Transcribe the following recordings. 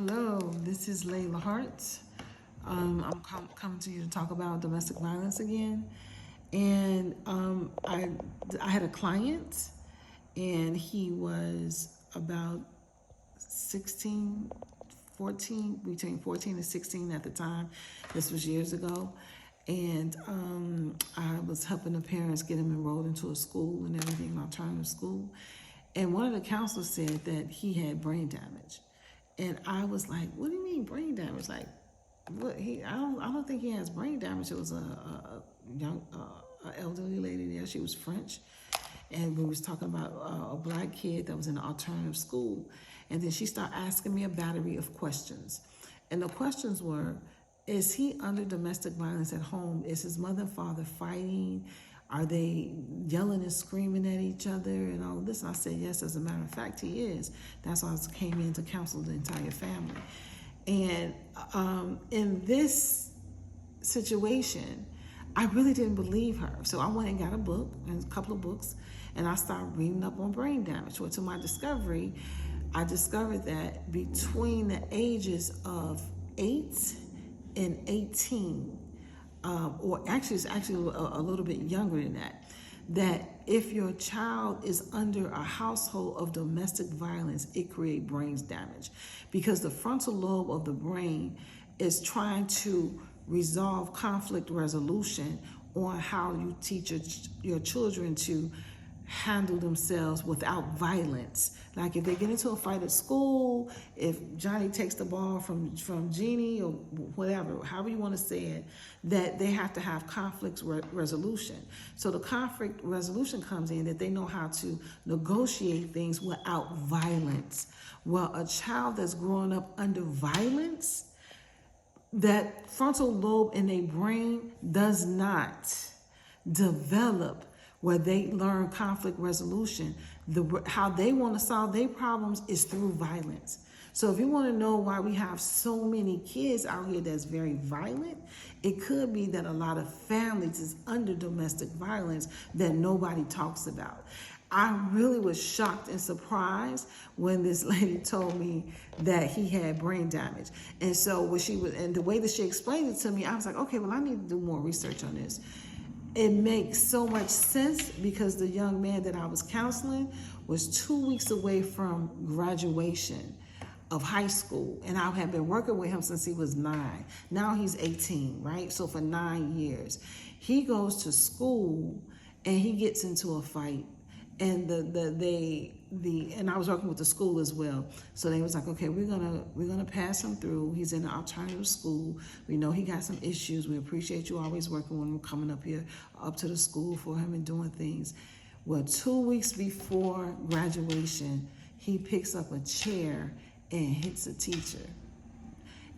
Hello, this is Layla Hart. I'm coming to you to talk about domestic violence again. And I had a client, and he was about 16, 14, between 14 and 16 at the time. This was years ago. And I was helping the parents get him enrolled into a school and everything, an alternative school. And one of the counselors said that he had brain damage. And I was like, what do you mean brain damage? Like, what I don't think he has brain damage. It was a young, elderly lady there. She was French. And we was talking about a black kid that was in an alternative school. And then she started asking me a battery of questions. And the questions were, is he under domestic violence at home? Is his mother and father fighting? Are they yelling and screaming at each other and all of this? And I said, yes, as a matter of fact, he is. That's why I came in to counsel the entire family. And in this situation, I really didn't believe her. So I went and got a book, and a couple of books, and I started reading up on brain damage. Well, to my discovery, I discovered that between the ages of 8 and 18, or actually it's actually a little bit younger than that, that if your child is under a household of domestic violence, it creates brain damage, because the frontal lobe of the brain is trying to resolve conflict resolution on how you teach your children to handle themselves without violence. Like if they get into a fight at school, if Johnny takes the ball from Jeannie or whatever, however you want to say it, that they have to have conflict resolution. So the conflict resolution comes in that they know how to negotiate things without violence. Well, a child that's growing up under violence, that frontal lobe in their brain does not develop where they learn conflict resolution. How they want to solve their problems is through violence. So if you want to know why we have so many kids out here that's very violent, it could be that a lot of families is under domestic violence that nobody talks about. I really was shocked and surprised when this lady told me that he had brain damage. And so and the way that she explained it to me, I was like, okay, well, I need to do more research on this. It makes so much sense because the young man that I was counseling was 2 weeks away from graduation of high school. And I had been working with him since he was 9. Now he's 18, right? So for 9 years, he goes to school and he gets into a fight. And and I was working with the school as well. So they was like, okay, we're gonna pass him through. He's in an alternative school. We know he got some issues. We appreciate you always working when we're coming up here, up to the school for him and doing things. Well, 2 weeks before graduation, he picks up a chair and hits a teacher.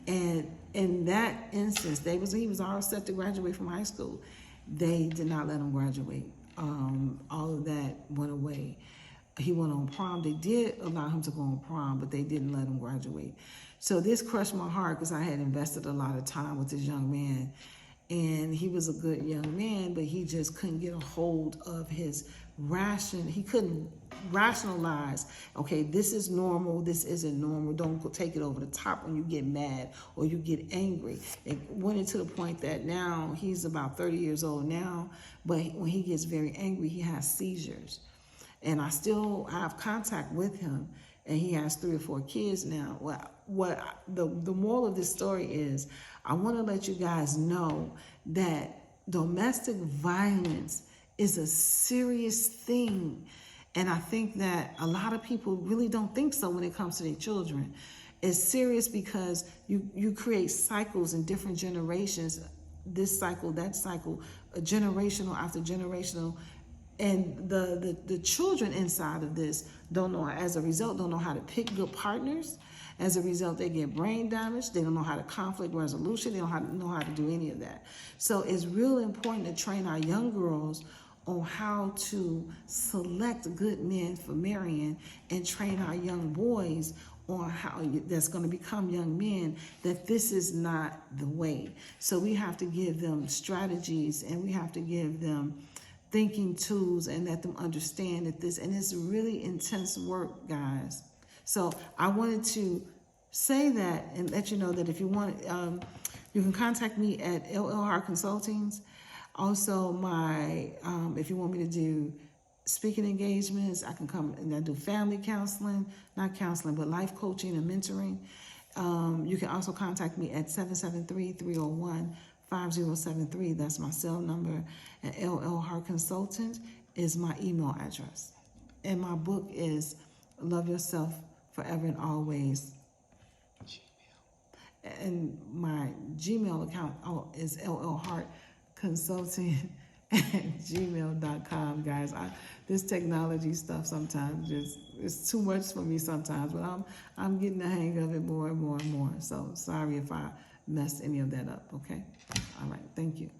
And in that instance, he was all set to graduate from high school. They did not let him graduate. All of that went away. He went on prom. They did allow him to go on prom, but they didn't let him graduate. So this crushed my heart because I had invested a lot of time with this young man. And he was a good young man, but he just couldn't get a hold of his he couldn't rationalize, okay, this is normal, this isn't normal. Don't take it over the top when you get mad or you get angry. It went into the point that now he's about 30 years old now, but when he gets very angry, he has seizures. And I still have contact with him, and he has 3 or 4 kids now. The moral of this story is, I want to let you guys know that domestic violence is a serious thing. And I think that a lot of people really don't think so when it comes to their children. It's serious because you create cycles in different generations, this cycle, that cycle, generational after generational. And the children inside of this don't know how to pick good partners. As a result, they get brain damage. They don't know how to conflict resolution. They don't know how to do any of that. So it's really important to train our young girls on how to select good men for marrying, and train our young boys on how that's going to become young men, that this is not the way. So we have to give them strategies, and we have to give them thinking tools, and let them understand that and it's really intense work, guys. So I wanted to say that and let you know that if you want, you can contact me at LL Hart Consultings. Also, if you want me to do speaking engagements, I can come and I do family counseling, not counseling, but life coaching and mentoring. You can also contact me at 773-301-5073. That's my cell number. And LL Hart Consultant is my email address. And my book is Love Yourself Forever and Always. And my Gmail account is llhartconsulting@gmail.com, guys. This technology stuff sometimes it's too much for me sometimes, but I'm getting the hang of it more and more and more. So sorry if I messed any of that up, okay? All right, thank you.